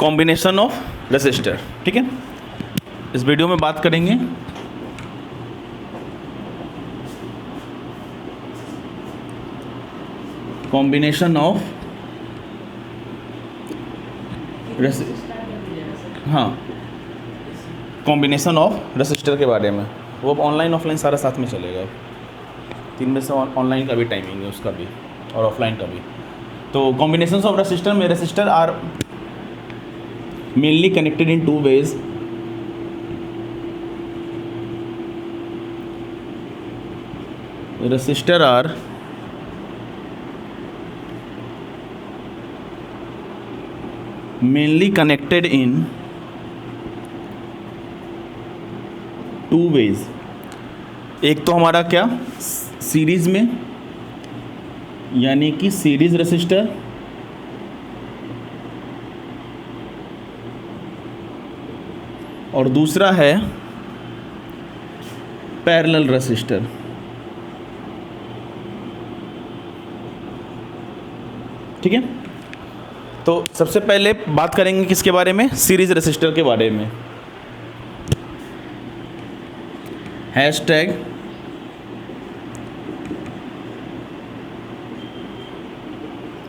Combination of resistor. ठीक है, इस वीडियो में बात करेंगे combination of combination of resistor के बारे में। वो अब ऑनलाइन ऑफलाइन सारा साथ में चलेगा। 3 में से ऑनलाइन का भी टाइमिंग है उसका भी और ऑफलाइन का भी। तो कॉम्बिनेशन ऑफ रेसिस्टर में resistor are mainly connected in 2 ways। Resistor are mainly connected in 2 ways। एक तो हमारा क्या सीरीज में, यानी कि सीरीज रेसिस्टर, और दूसरा है पैरेलल रेसिस्टर। ठीक है, तो सबसे पहले बात करेंगे किसके बारे में, सीरीज रेसिस्टर के बारे में। Hashtag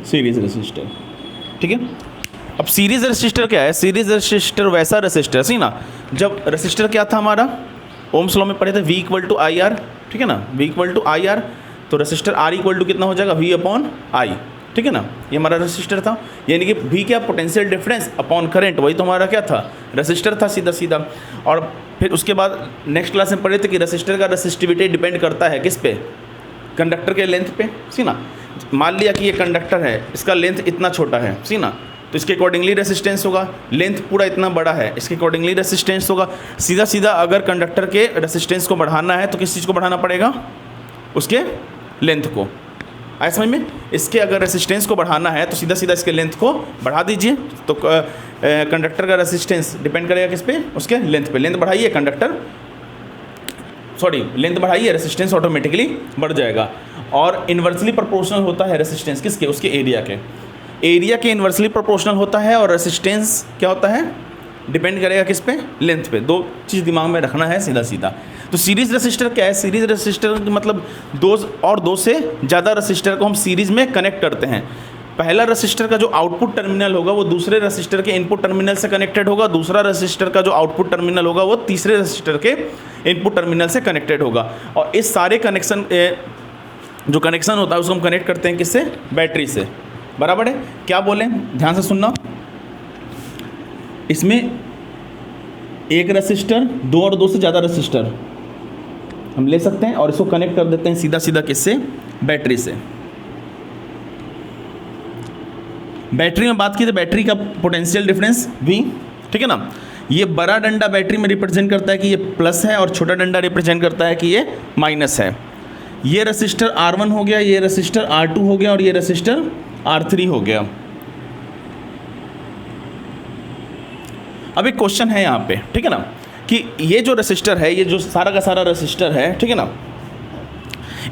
series resistor. ठीक है, अब सीरीज रेसिस्टर क्या है? सीरीज रेसिस्टर वैसा रेसिस्टर सी ना, जब रेसिस्टर क्या था हमारा, ओम्स लॉ में पढ़े थे, V equal to I R. ठीक है ना, V equal to I R, तो रेसिस्टर R इक्वल टू कितना हो जाएगा, V अपॉन आई। ठीक है ना, ये हमारा रेसिस्टर था, यानी कि V क्या, पोटेंशियल डिफरेंस अपॉन करंट, वही तो हमारा क्या था, रेसिस्टर था सीधा सीधा। और फिर उसके बाद नेक्स्ट क्लास में पढ़े थे कि रेसिस्टर का रेसिस्टिविटी डिपेंड करता है किस पे, कंडक्टर के लेंथ पे। सी ना, मान लिया कि ये कंडक्टर है, इसका लेंथ इतना छोटा है, सी ना, तो इसके अकॉर्डिंगली रेसिस्टेंस होगा। लेंथ पूरा इतना बड़ा है, इसके अकॉर्डिंगली रेसिस्टेंस होगा। सीधा सीधा अगर कंडक्टर के रेसिस्टेंस को बढ़ाना है तो किस चीज़ को बढ़ाना पड़ेगा, उसके लेंथ को। आए समझ में? इसके अगर रेसिस्टेंस को बढ़ाना है तो सीधा सीधा इसके लेंथ को बढ़ा दीजिए, तो कंडक्टर का रेसिस्टेंस डिपेंड करेगा किस पे, उसके लेंथ पे। लेंथ बढ़ाइए, लेंथ बढ़ाइए, रेसिस्टेंस ऑटोमेटिकली बढ़ जाएगा। और इन्वर्सली प्रोपोर्शनल होता है रेसिस्टेंस किसके, उसके एरिया के। एरिया के इन्वर्सली प्रोपोर्शनल होता है, और रेसिस्टेंस क्या होता है, डिपेंड करेगा किस पे, लेंथ पे। 2 चीज़ दिमाग में रखना है सीधा सीधा। तो सीरीज रेसिस्टर क्या है? सीरीज रेसिस्टर मतलब 2 से ज़्यादा रेसिस्टर को हम सीरीज में कनेक्ट करते हैं। पहला रेसिस्टर का जो आउटपुट टर्मिनल होगा वो दूसरे रेसिस्टर के इनपुट टर्मिनल से कनेक्टेड होगा, दूसरा रेसिस्टर का जो आउटपुट टर्मिनल होगा वो तीसरे रेसिस्टर के इनपुट टर्मिनल से कनेक्टेड होगा। और इस सारे कनेक्शन जो कनेक्शन होता है उसको हम कनेक्ट करते हैं किससे, बैटरी से। बराबर है? क्या बोलें, ध्यान से सुनना। इसमें एक रेसिस्टर, 2 और 2 से ज़्यादा रेसिस्टर हम ले सकते हैं और इसको कनेक्ट कर देते हैं सीधा सीधा किससे, बैटरी से। बैटरी में बात की तो बैटरी का पोटेंशियल डिफरेंस V। ठीक है ना, ये बड़ा डंडा बैटरी में रिप्रेजेंट करता है कि ये प्लस है, और छोटा डंडा रिप्रेजेंट करता है कि ये माइनस है। ये रेसिस्टर R1 हो गया, ये रेसिस्टर R2 हो गया, और ये रेसिस्टर R3 हो गया। अब एक क्वेश्चन है यहाँ पे, ठीक है ना, कि ये जो रेसिस्टर है, ये जो सारा का सारा रेसिस्टर है, ठीक है ना,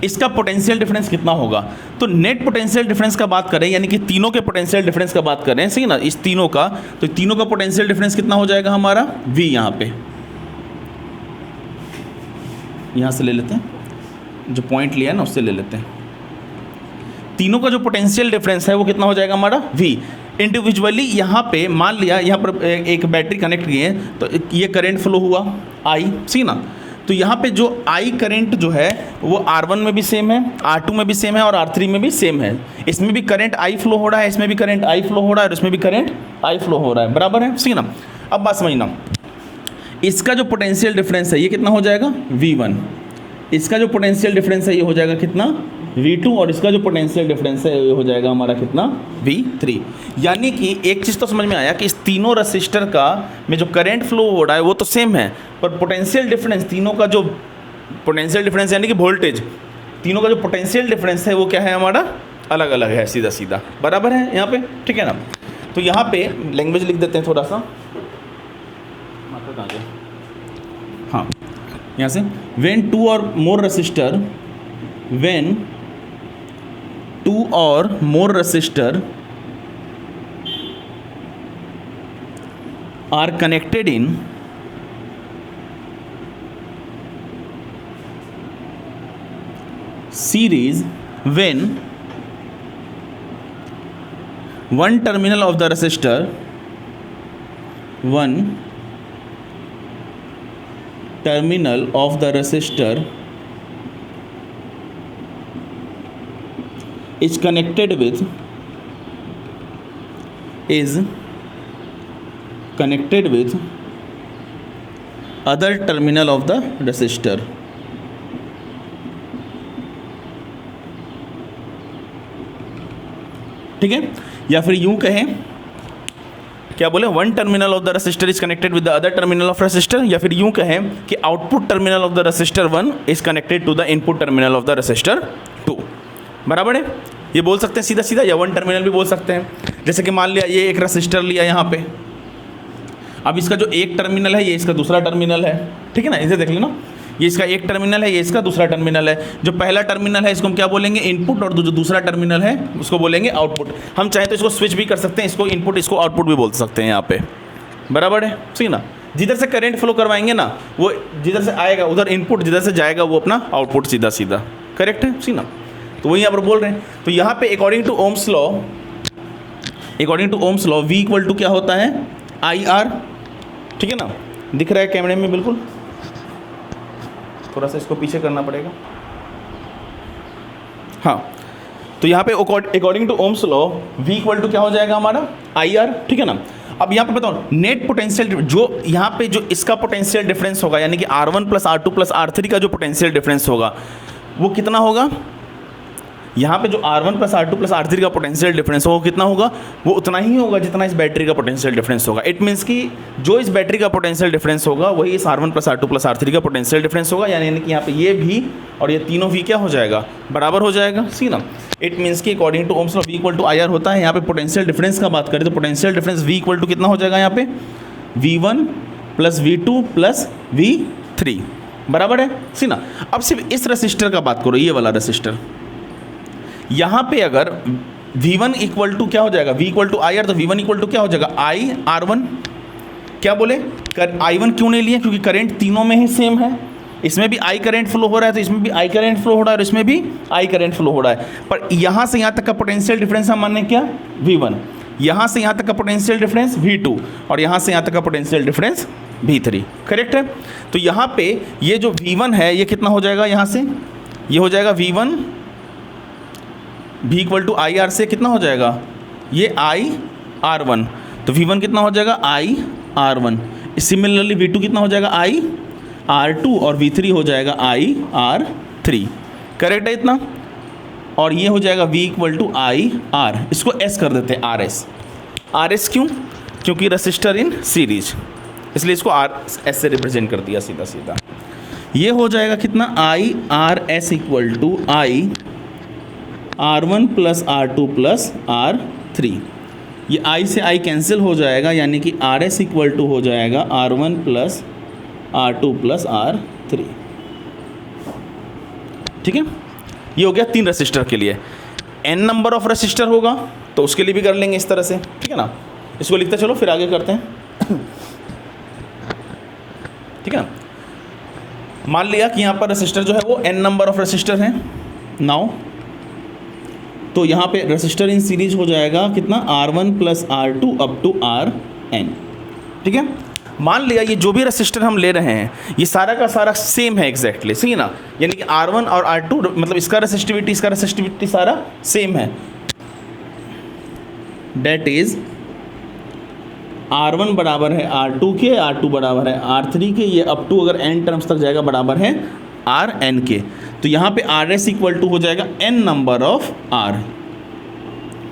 इसका पोटेंशियल डिफरेंस कितना होगा? तो नेट पोटेंशियल डिफरेंस का बात करें, यानी कि तीनों के पोटेंशियल डिफरेंस का बात करें, सही ना, इस तीनों का, तो तीनों का पोटेंशियल डिफरेंस कितना हो जाएगा हमारा, V। यहाँ पे यहाँ से ले लेते हैं, जो पॉइंट लिया है ना उससे ले लेते हैं। तीनों का जो पोटेंशियल डिफरेंस है वो कितना हो जाएगा हमारा, V। इंडिविजुअली यहाँ पे मान लिया, यहाँ पर एक बैटरी कनेक्ट की है, तो ये करंट फ्लो हुआ I, सी ना, तो यहाँ पे जो I करंट जो है वो R1 में भी सेम है, R2 में भी सेम है, और R3 में भी सेम है। इसमें भी करंट I फ्लो हो रहा है, इसमें भी करंट I फ्लो हो रहा है, और इसमें भी करंट I फ्लो हो रहा है। बराबर है, सी ना। अब बात समझना, इसका जो पोटेंशियल डिफरेंस है ये कितना हो जाएगा, V1। इसका जो पोटेंशियल डिफरेंस है ये हो जाएगा कितना, V2, और इसका जो पोटेंशियल डिफरेंस है ये हो जाएगा हमारा कितना, V3। यानी कि एक चीज़ तो समझ में आया कि इस तीनों रेसिस्टर का में जो करंट फ्लो हो रहा है वो तो सेम है, पर पोटेंशियल डिफरेंस, तीनों का जो पोटेंशियल डिफरेंस यानी कि वोल्टेज, तीनों का जो पोटेंशियल डिफरेंस है वो क्या है हमारा, अलग अलग है, सीधा सीधा। बराबर है यहाँ पे, ठीक है ना। तो यहाँ पे लैंग्वेज लिख देते हैं थोड़ा सा, हाँ, यहाँ से, when 2 or more resistor, when 2 or more resistor are connected in series when one terminal of the resistor is connected with other terminal of the resistor. ठीक है, या फिर यूं कहें, क्या बोले, one terminal of the resistor is connected with the other terminal of resistor, या फिर यूं कहें कि output terminal of the resistor 1 is connected to the input terminal of the resistor 2। बराबर है, ये बोल सकते हैं सीधा सीधा, या वन टर्मिनल भी बोल सकते हैं। जैसे कि मान लिया ये एक रेसिस्टर लिया यहाँ पे, अब इसका जो एक टर्मिनल है ये इसका दूसरा टर्मिनल है, ठीक है ना, इसे देख लेना, ये इसका एक टर्मिनल है, ये इसका दूसरा टर्मिनल है। जो पहला टर्मिनल है इसको हम क्या बोलेंगे, इनपुट, और जो दूसरा टर्मिनल है उसको बोलेंगे आउटपुट। हम चाहें तो इसको स्विच भी कर सकते हैं, इसको इनपुट इसको आउटपुट भी बोल सकते हैं यहाँ पे। बराबर है, सही ना। जिधर से करंट फ्लो करवाएंगे ना, वो जिधर से आएगा उधर इनपुट, जिधर से जाएगा वो अपना आउटपुट, सीधा सीधा। करेक्ट है, सही ना। तो वही यहाँ पर बोल रहे हैं। तो यहाँ पे according to Ohm's law V equal to क्या होता है, IR। ठीक है ना, दिख रहा है कैमरे में बिल्कुल, थोड़ा सा इसको पीछे करना पड़ेगा। हाँ, तो यहाँ पे according to Ohm's law V equal to क्या हो जाएगा हमारा, IR। ठीक है ना। अब यहाँ पे बताओ नेट पोटेंशियल, जो यहाँ पे जो इसका पोटेंशियल डिफरेंस होगा, यानी कि R1 plus R2 plus R3 का जो पोटेंशियल डिफरेंस होगा वो कितना होगा। यहाँ पे जो R1 plus R2 plus R3 का पोटेंशियल डिफरेंस होगा कितना होगा, वो उतना ही होगा जितना इस बैटरी का पोटेंशियल डिफरेंस होगा। इट मीन्स कि जो इस बैटरी का पोटेंशियल डिफरेंस होगा वही इस R1 plus R2 plus R3 का पोटेंशियल डिफरेंस होगा। यानी कि यहाँ पे ये भी और ये तीनों भी क्या हो जाएगा, बराबर हो जाएगा। सी ना, इट मीन्स कि according to Ohm's law V equal to IR होता है। यहाँ पे पोटेंशियल डिफरेंस का बात करें तो potential difference V equal to कितना हो जाएगा, यहाँ पे V1 plus V2 plus V3। बराबर है, सी ना। अब सिर्फ इस रजिस्टर का बात करो, ये वाला रजिस्टर, यहाँ पे अगर V1 इक्वल टू क्या हो जाएगा, V इक्वल टू IR, तो V1 इक्वल टू क्या हो जाएगा, IR1। क्या बोले, I1 क्यों नहीं लिए, क्योंकि करंट तीनों में ही सेम है। इसमें भी I करंट फ्लो हो रहा है, तो इसमें भी I करंट फ्लो हो रहा है, और इसमें भी I करंट फ्लो हो रहा है। पर यहाँ से यहाँ तक का पोटेंशियल डिफरेंस हम माने क्या, V1, यहाँ से यहाँ तक का पोटेंशियल डिफरेंस V2, और यहाँ से यहाँ तक का पोटेंशियल डिफरेंस V3। करेक्ट है। तो यहाँ पे ये जो V1 है ये कितना हो जाएगा, यहाँ से ये हो जाएगा V1 V equal to IR से कितना हो जाएगा, ये IR1। तो V1 कितना हो जाएगा, IR1। सिमिलरली V2 कितना हो जाएगा, IR2, और V3 हो जाएगा IR3। करेक्ट है इतना। और ये हो जाएगा V इक्वल टू IR, इसको S कर देते हैं, RS क्यों, क्योंकि रजिस्टर इन सीरीज, इसलिए इसको RS से रिप्रेजेंट कर दिया सीधा सीधा। ये हो जाएगा कितना, IRS equal to R1 plus R2 plus R3। ये I से I कैंसिल हो जाएगा, यानी कि RS इक्वल टू हो जाएगा R1 plus R2 plus R3। ठीक है, ये हो गया 3 रजिस्टर के लिए। n नंबर ऑफ रजिस्टर होगा तो उसके लिए भी कर लेंगे इस तरह से। ठीक है ना, इसको लिखते चलो फिर आगे करते हैं। ठीक है ना, मान लिया कि यहाँ पर रजिस्टर जो है वो n नंबर ऑफ रजिस्टर हैं। नाउ तो यहाँ पे रजिस्टर इन सीरीज हो जाएगा कितना, R1 plus R2 up to Rn। ठीक है, मान लिया ये जो भी रजिस्टर हम ले रहे हैं ये सारा का सारा सेम है एग्जैक्टली, सही है ना। यानी कि R1 और R2 मतलब इसका रेसिस्टिविटी सारा सेम है। डेट इज R1 बराबर है R2 के, R2 बराबर है R3 के, ये अप टू अगर n टर्म्स तक जाएगा बराबर है Rn के। तो यहाँ पे RS इक्वल टू हो जाएगा n नंबर ऑफ R।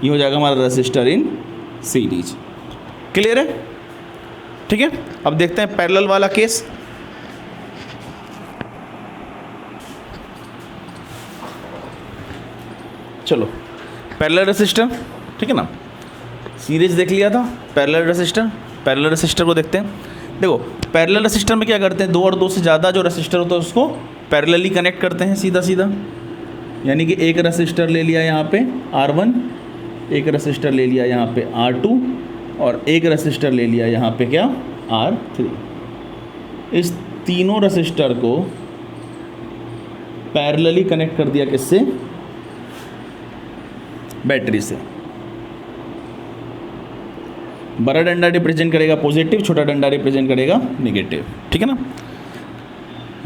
ये हो जाएगा हमारा रजिस्टर इन सीरीज। क्लियर है। ठीक है, अब देखते हैं पैरेलल वाला केस। चलो पैरेलल रजिस्टर, ठीक है ना, सीरीज देख लिया था। पैरेलल रजिस्टर को देखते हैं। देखो पैरेलल रजिस्टर में क्या करते हैं, 2 और 2 से ज़्यादा जो रजिस्टर होता है उसको पैरेलली कनेक्ट करते हैं सीधा सीधा। यानी कि एक रजिस्टर ले लिया यहाँ पे R1, एक रजिस्टर ले लिया यहाँ पे R2, और एक रेसिस्टर ले लिया यहाँ पे क्या R3। इस तीनों रेसिस्टर को पैरेलली कनेक्ट कर दिया किससे, बैटरी से। बड़ा डंडा रिप्रेजेंट करेगा पॉजिटिव, छोटा डंडा रिप्रेजेंट करेगा नेगेटिव, ठीक है ना।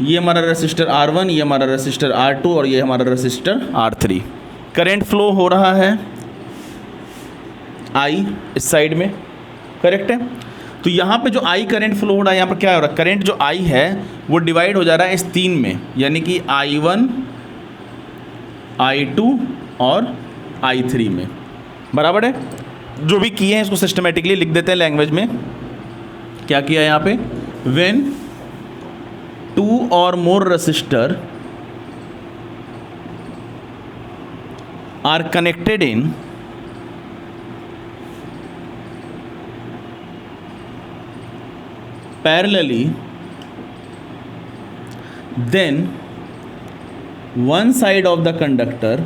ये हमारा रेसिस्टर R1, ये हमारा रेसिस्टर R2 और ये हमारा रेसिस्टर R3। करंट फ्लो हो रहा है I इस साइड में, करेक्ट है। तो यहाँ पे जो I करंट फ्लो हो रहा है, यहाँ पर क्या हो रहा है, करंट जो I है वो डिवाइड हो जा रहा है इस तीन में, यानी कि I1, I2 और I3 में, बराबर है। जो भी किए हैं इसको सिस्टमेटिकली लिख देते हैं लैंग्वेज में। क्या किया है यहाँ पे, when 2 or more resistor are connected in parallelly, then one side of the conductor,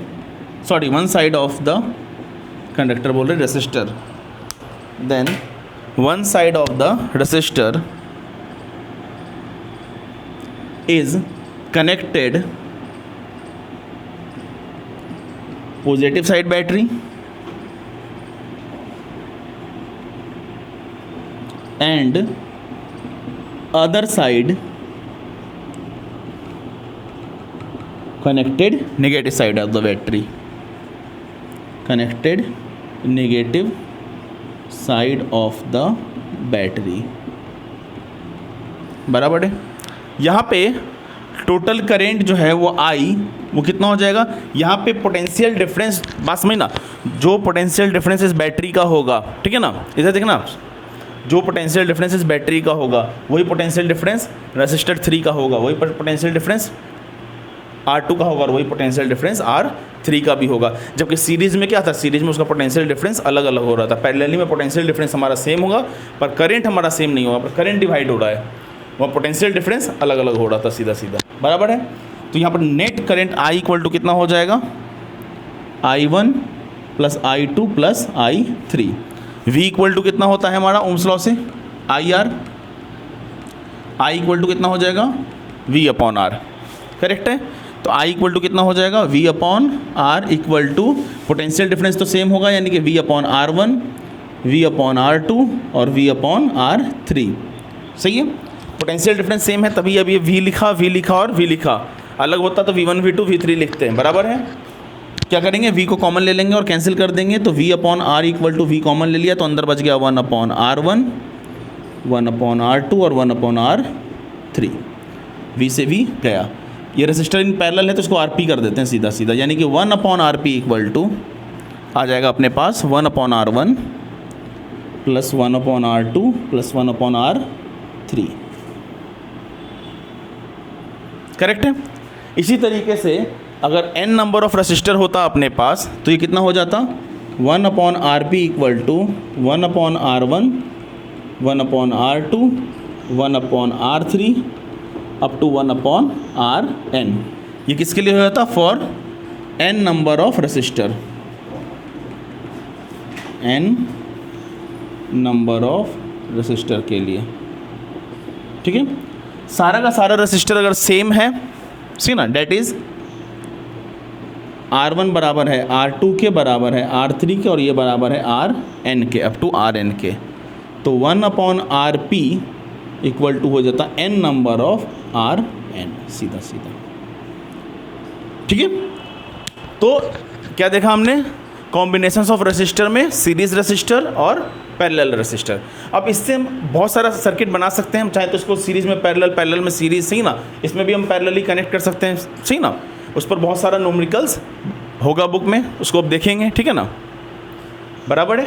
one side of the conductor बोल रहे resistor, then one side of the resistor is connected positive side battery and other side connected negative side of the battery, connected negative side of the battery, बराबर है। यहाँ पे total current जो है वो I वो कितना हो जाएगा, यहाँ पे पोटेंशियल डिफरेंस, बात समझना, जो पोटेंशियल डिफरेंस इस बैटरी का होगा, ठीक है ना, इधर देखना, जो पोटेंशियल डिफरेंस इस बैटरी का होगा वही पोटेंशियल डिफरेंस रेसिस्टर 3 का होगा, वही पोटेंशियल डिफरेंस R2 का होगा और वही पोटेंशियल डिफरेंस R3 का भी होगा। जबकि सीरीज़ में क्या था, सीरीज़ में उसका पोटेंशियल डिफरेंस अलग अलग हो रहा था। पैरेलली में पोटेंशियल डिफरेंस हमारा सेम होगा पर करंट हमारा सेम नहीं होगा, पर करंट डिवाइड हो रहा है, वहाँ पोटेंशियल डिफरेंस अलग अलग हो रहा था, सीधा सीधा, बराबर है। तो यहाँ पर net current I equal to कितना हो जाएगा, I1 plus I2 plus I3। V equal to कितना होता है हमारा ओम्स लॉ से, IR, I इक्वल टू कितना हो जाएगा, V अपॉन R, करेक्ट है। तो I इक्वल टू कितना हो जाएगा, V upon R equal to potential difference तो सेम होगा, यानी कि V upon R1, V upon R2 और V अपॉन R3, सही है। पोटेंशियल डिफरेंस सेम है तभी अभी V लिखा और V लिखा, अलग होता तो V1 V2 V3 लिखते हैं, बराबर है। क्या करेंगे, V को कॉमन ले लेंगे और कैंसिल कर देंगे, तो V upon R equal to V common ले लिया तो अंदर बच गया 1 अपॉन R1, 1 अपॉन R2 और 1 अपॉन R3। V से V गया, ये रेसिस्टर इन पैरेलल है तो इसको RP कर देते हैं सीधा सीधा, यानी कि 1 अपॉन RP इक्वल टू आ जाएगा अपने पास 1 upon R1 plus 1 upon R2 plus 1 upon R3, correct है। इसी तरीके से अगर n नंबर ऑफ रेसिस्टर होता अपने पास तो ये कितना हो जाता, 1 upon RP equal to 1 upon R1, 1 upon R2, 1 upon R3 up to 1 upon Rn। ये किसके लिए हो जाता, for n number of resistor, n number of resistor के लिए, ठीक है। सारा का सारा रेसिस्टर अगर सेम है, सी ना, डेट इज R1 बराबर है R2 के बराबर है R3 के और ये बराबर है Rn के, अप टू Rn के, तो 1 अपॉन RP इक्वल टू हो जाता n नंबर ऑफ Rn, सीधा सीधा, ठीक है। तो क्या देखा हमने, कॉम्बिनेशंस ऑफ रेसिस्टर में सीरीज रेसिस्टर और पैरेलल रेसिस्टर। अब इससे हम बहुत सारा सर्किट बना सकते हैं, हम चाहे तो इसको सीरीज में पैरेलल में सीरीज, सही ना, इसमें भी हम पैरेलली कनेक्ट कर सकते हैं, सही ना। उस पर बहुत सारा न्यूमेरिकल्स होगा बुक में, उसको अब देखेंगे, ठीक है ना, बराबर है।